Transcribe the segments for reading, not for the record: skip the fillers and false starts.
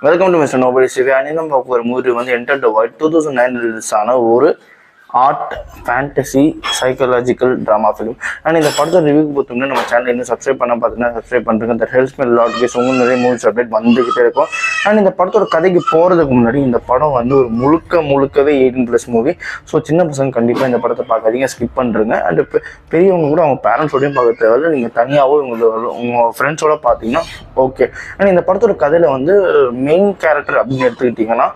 Welcome to mister nobody CV. அனிதம் பார்க்க ஒரு மூவி வந்து என்டர் த வாய்ட் 2009 ரிலீஸ் ஆன ஒரு art fantasy psychological drama film. And இந்த படத்தை ரிவ்யூக்கு பார்த்தோம்னா நம்ம சேனல் இன்னும் சப்ஸ்கிரைப் பண்ண பார்த்தீங்கன்னா சப்ஸ்கிரைப் பண்ணுறேங்க. இந்த ஹெல்ப்ஸ் மீ லாட் கேஸ் உங்களுக்கு நிறைய மூவிஸ் அப்டேட் வந்துகிட்டே இருக்கும். அண்ட் இந்த படத்தோட கதைக்கு போகிறதுக்கு முன்னாடி இந்த படம் வந்து ஒரு முழுக்கவே 18+ மூவி. ஸோ சின்ன பசங்க கண்டிப்பாக இந்த படத்தை பார்க்காதீங்க, ஸ்கிப் பண்ணுறேங்க. அண்ட் பெரியவங்க கூட அவங்க பேரண்ட்ஸோடையும் பார்க்க தேவையில்லை, நீங்கள் தனியாகவோ உங்கள் ஃப்ரெண்ட்ஸோட பார்த்தீங்கன்னா ஓகே. அண்ட் இந்த படத்தோட கதையில் வந்து மெயின் கேரக்டர் அப்படின்னு எடுத்துக்கிட்டிங்கன்னா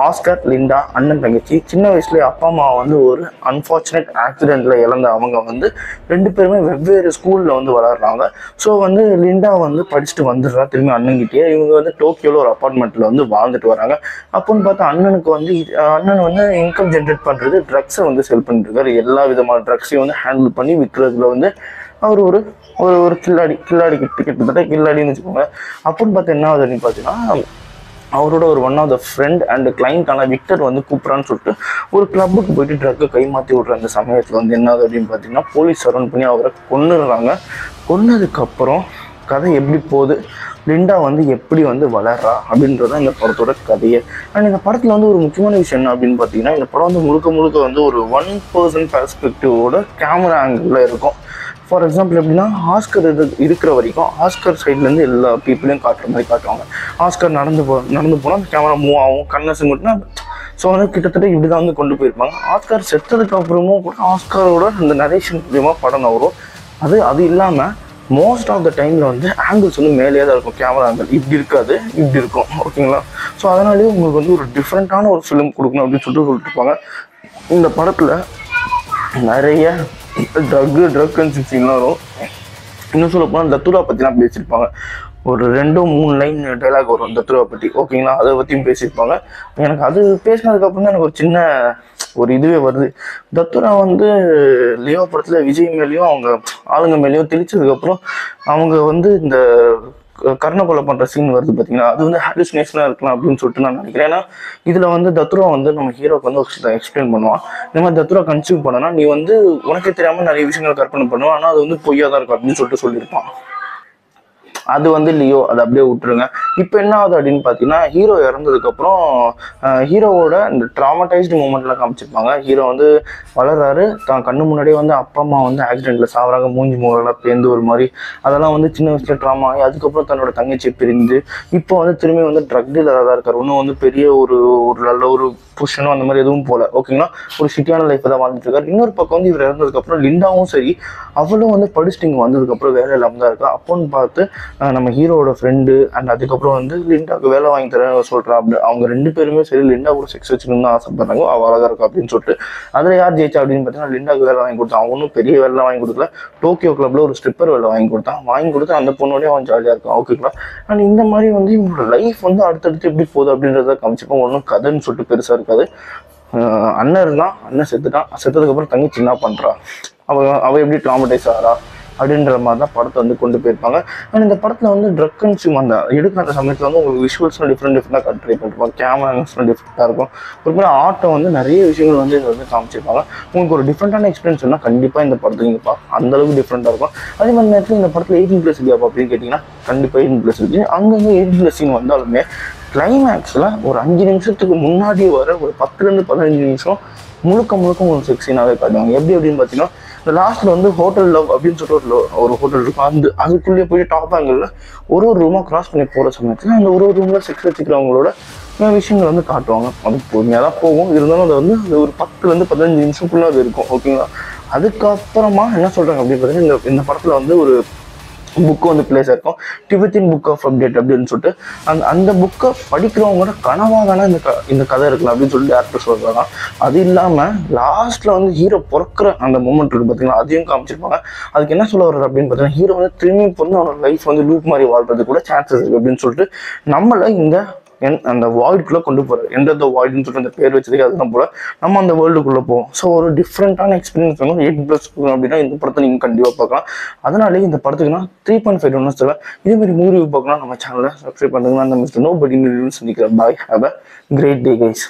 ஆஸ்கர், லிண்டா அண்ணன் தங்கச்சி. சின்ன வயசுலேயே அப்பா அம்மா வந்து ஒரு அன்ஃபார்ச்சுனேட் ஆக்சிடெண்ட்டில் இழந்த அவங்க வந்து 2 பேருமே வெவ்வேறு ஸ்கூலில் வந்து வளர்றாங்க. ஸோ வந்து லிண்டா வந்து படிச்சுட்டு வந்துடுறா திரும்பி அண்ணன்கிட்டயே. இவங்க வந்து டோக்கியோவில் ஒரு அப்பார்ட்மெண்ட்டில் வந்து வாழ்ந்துட்டு வராங்க. அப்போன்னு பார்த்தா அண்ணன் வந்து இன்கம் ஜென்ரேட் பண்ணுறது ட்ரக்ஸை வந்து செல் பண்ணிட்டுருக்காரு. எல்லா விதமான ட்ரக்ஸையும் வந்து ஹேண்டில் பண்ணி விற்கிறதுல வந்து அவர் ஒரு ஒரு கில்லாடி கிட்டத்தட்ட கில்லாடின்னு வச்சுக்கோங்க. அப்போன்னு பார்த்தா என்ன ஆகுது அப்படின்னு பார்த்தீங்கன்னா, அவரோட ஒரு one of the friend and கிளைண்டான விக்டர் வந்து கூப்பிட்றான்னு சொல்லிட்டு ஒரு கிளப்புக்கு போயிட்டு ட்ரக்கை கைமாற்றி விட்ற அந்த சமயத்தில் வந்து என்ன ஆகுது அப்படின்னு பார்த்தீங்கன்னா, போலீஸ் சரௌண்ட் பண்ணி அவரை கொன்னுடுறாங்க. கொன்னதுக்கப்புறம் கதை எப்படி போகுது, லிண்டா வந்து எப்படி வந்து வளர்றா அப்படின்றது இந்த படத்தோட கதையை. அண்ட் இந்த படத்தில் வந்து ஒரு முக்கியமான விஷயம் என்ன அப்படின்னு பார்த்தீங்கன்னா, இந்த படம் வந்து முழுக்க வந்து ஒரு 1% பெர்ஸ்பெக்டிவோட கேமரா ஆங்கிளில் இருக்கும். ஃபார் எக்ஸாம்பிள் எப்படின்னா, ஆஸ்கர் இருக்கிற வரைக்கும் ஆஸ்கர் சைட்லேருந்து எல்லா பீப்புளையும் காட்டுற மாதிரி காட்டுவாங்க. ஆஸ்கர் நடந்து போனால் அந்த கேமரா மூவ் ஆகும், கண்ணை சிமிட்னா. ஸோ வந்து கிட்டத்தட்ட இப்படி தான் வந்து கொண்டு போயிருப்பாங்க. ஆஸ்கர் செத்ததுக்கு அப்புறமும் கூட ஆஸ்கரோட அந்த நரேஷன் மூலியமாக படம் வரும். அது இல்லாமல் மோஸ்ட் ஆஃப் த டைமில் வந்து ஆங்கிள்ஸ் வந்து மேலேயே தான் இருக்கும். கேமரா ஆங்கிள் இப்படி இருக்காது, இப்படி இருக்கும், ஓகேங்களா? ஸோ அதனாலேயே உங்களுக்கு வந்து ஒரு டிஃப்ரெண்ட்டான ஒரு ஃபிலிம் கொடுக்கணும் அப்படின்னு சொல்லிட்டு இருப்பாங்க. இந்த படத்தில் நிறைய ட்ரக் கன்சியூம்லாம் வரும். இன்னும் சொல்ல போனால் தத்துரா பற்றிலாம் பேசியிருப்பாங்க. ஒரு 2-3 லைன் டைலாக் வரும் தத்துரா பற்றி, ஓகேங்களா? அதை பற்றியும் பேசியிருப்பாங்க. எனக்கு அது பேசினதுக்கப்புறம் தான் எனக்கு ஒரு சின்ன இதுவே வருது. தத்துரா வந்து லியோ படத்தில் விஜய் மேலேயும் அவங்க ஆளுங்க மேலேயும் தெளிச்சதுக்கப்புறம் அவங்க வந்து இந்த கர்ண கொலை பண்ணுற சீன் வருது பார்த்தீங்கன்னா, அது வந்து ஹாலுசினேஷனாக இருக்கலாம் அப்படின்னு சொல்லிட்டு நான் நினைக்கிறேன். ஏன்னா இதில் வந்து தத்துரா வந்து நம்ம ஹீரோக்கு வந்து எக்ஸ்பிளைன் பண்ணுவான். இந்த மாதிரி தத்துரா கன்சியூம் பண்ணனா நீ வந்து உனக்கே தெரியாமல் நிறைய விஷயங்கள் கற்பனை பண்ணுவான், ஆனால் அது வந்து பொய்யா தான் இருக்கும் அப்படின்னு சொல்லியிருப்பான். அது வந்து லியோ அதை அப்படியே விட்டுருங்க. இப்போ என்ன ஆகுது அப்படின்னு பார்த்தீங்கன்னா, ஹீரோ இறந்ததுக்கப்புறம் ஹீரோவோட இந்த ட்ராமடைஸ்டு மூமெண்ட்லாம் காமிச்சிருப்பாங்க. ஹீரோ வந்து வளர்றாரு, தான் கண்ணு முன்னாடியே வந்து அப்பா அம்மா வந்து ஆக்சிடென்ட்டில் சாவறாங்க, மூஞ்சி மூரெல்லாம் பேர்ந்து ஒரு மாதிரி. அதெல்லாம் வந்து சின்ன வயசுல ட்ராமா ஆகி அதுக்கப்புறம் தன்னோட தங்கச்சி பிரிந்து இப்போ வந்து திரும்பி வந்து ட்ரக் டீலராக தான் இருக்காரு. இன்னும் வந்து பெரிய ஒரு நல்ல ஒரு புஷனும் அந்த மாதிரி எதுவும் போல, ஓகேங்களா? ஒரு சிட்டியான லைஃப் தான் வாழ்ந்துட்டு இருக்காரு. இன்னொரு பக்கம் வந்து இவர் இறந்ததுக்கப்புறம் லிண்டாவும் சரி, அவளும் வந்து படிச்சுட்டு இங்கே வந்ததுக்கப்புறம் வேலை இல்லாமல் தான் இருக்கா. அப்போன்னு பார்த்து நம்ம ஹீரோட ஃப்ரெண்டு அண்ட் அதுக்கப்புறம் வந்து லிண்டாவுக்கு வேலை வாங்கி தரேன் சொல்கிறா. அப்படி அவங்க 2 பேருமே சரி லிண்டா கூட செக்ஸ் வச்சுக்கணும்னு ஆசைப்படுறாங்க. அவள் அழகாக இருக்கா அப்படின்னு சொல்லிட்டு. அதில் யார் ஜெயிச்சா அப்படின்னு பார்த்தீங்கன்னா, லிண்டாவுக்கு வேலை வாங்கி கொடுத்தான். அவனும் பெரிய வேலை வாங்கி கொடுக்கல, டோக்கியோ கிளப்ல ஒரு ஸ்ட்ரிப்பர் வேலை வாங்கி கொடுத்து அந்த பொண்ணோடய அவன் ஜாலியாக இருக்கான், ஓகேங்களா? அண்ட் இந்த மாதிரி வந்து இவங்களோட லைஃப் வந்து அடுத்தடுத்து எப்படி போகுது அப்படின்றத காமிச்சிப்போம். ஒன்றும் கதைன்னு சொல்லிட்டு பெருசாக இருக்காது. அண்ணன் இருந்தான், அண்ணன் செத்ததுக்கப்புறம் தங்கச்சி என்ன பண்ணுறா, அவள் எப்படி ட்ராமடைஸ் ஆகிறா அப்படின்ற மாதிரி தான் படத்தை வந்து கொண்டு போயிருப்பாங்க. அண்ட் இந்த படத்தில் வந்து ட்ரக் கன்சியூம் அந்த எடுக்கிற சமயத்தில் வந்து உங்களுக்கு விஷுவல்ஸ்லாம் டிஃப்ரெண்டாக ட்ரை பண்ணிருப்பாங்க. கேமராஸ்லாம் டிஃப்ரெண்ட்டாக இருக்கும். ஒரு மாதிரி ஆட்டோ வந்து நிறைய விஷயங்கள் வந்து இதை வந்து காமிச்சிருப்பாங்க. உங்களுக்கு ஒரு டிஃப்ரெண்ட்டான எக்ஸ்பீரியன்ஸ் சொன்னால் கண்டிப்பாக இந்த படத்துக்கு நீங்கள் அந்தளவுக்கு டிஃப்ரெண்ட்டாக இருக்கும். அதே மாதிரி நேரத்தில் இந்த படத்தில் 18+ இல்லையா அப்படின்னு கேட்டிங்கன்னா, கண்டிப்பாக 18+ இருக்குது. அங்கங்கே 18+ சீன் வந்தாலுமே கிளைமேக்ஸில் ஒரு 5 நிமிஷத்துக்கு முன்னாடி வர ஒரு 10 to 15 நிமிஷம் முழுக்க ஒரு செக்ஸ் சீனாகவே காட்டுவாங்க. எப்படி அப்படின்னு பார்த்தீங்கன்னா, இந்த லாஸ்ட்டில் வந்து ஹோட்டல் லவ் அப்படின்னு சொல்லிட்டு ஒரு ஹோட்டல் இருக்கும். அதுக்குள்ளேயே போயிட்டு டாப் ஆங்கிளில் ஒரு ரூமாக கிராஸ் பண்ணி போகிற சமயத்தில் அந்த ஒரு ரூமில் செக்ஸ் வச்சுக்கிறவங்களோட விஷயங்கள் வந்து காட்டுவாங்க. அது பொறுமையாக தான் போகும், இருந்தாலும் அது வந்து ஒரு 10 to 15 நிமிஷத்துக்குள்ளே அது இருக்கும், ஓகேங்களா? அதுக்கப்புறமா என்ன சொல்கிறாங்க அப்படின்னு பார்த்தீங்கன்னா, இந்த படத்தில் வந்து ஒரு புக்கு வந்து பிளேஸ் இருக்கும், டிபெத்தின் புக் ஆஃப் அப்டேட் அப்படின்னு சொல்லிட்டு. அந்த புக்கை படிக்கிறவங்களோட கனவாக தானே இந்த கதை இருக்கலாம் அப்படின்னு சொல்லிட்டு டேரக்டர் சொல்கிறாங்க. அது இல்லாமல் லாஸ்ட்டில் வந்து ஹீரோ பிறக்கிற அந்த மூமெண்ட் இருக்குது பார்த்தீங்கன்னா, அதையும் காமிச்சிருப்பாங்க. அதுக்கு என்ன சொல்ல வர்றாரு அப்படின்னு பார்த்தீங்கன்னா, ஹீரோ வந்து திரும்பி வந்து அவனோட லைஃப் வந்து லூப் மாதிரி வாழ்றது கூட சான்சஸ் இருக்குது அப்படின்னு சொல்லிட்டு நம்மளை இந்த அந்த வாய்டுக்குள்ளே கொண்டு போகிறார். எந்த வாய்டுன்னு சொல்லிட்டு அந்த பேர் வச்சதுக்கு அதுதான் போல நம்ம அந்த வேர்ல்டுக்குள்ளே போவோம். ஸோ ஒரு டிஃப்ரெண்ட்டான எக்ஸ்பீரியன்ஸ் வேணும் 18+ அப்படின்னா இந்த படத்தை நீங்கள் கண்டிப்பாக பார்க்கலாம். அதனாலே இந்த படத்துக்கு நான் 3.5 ஒன்று சொல்லுவேன். இதேமாதிரி மூவி பார்க்கலாம் நம்ம சேனலை சப்ஸ்கிரைப் பண்ணுங்கன்னா அந்த மிஸ்டர் நோபடி சந்திக்கிறேன். Bye, have a great day guys.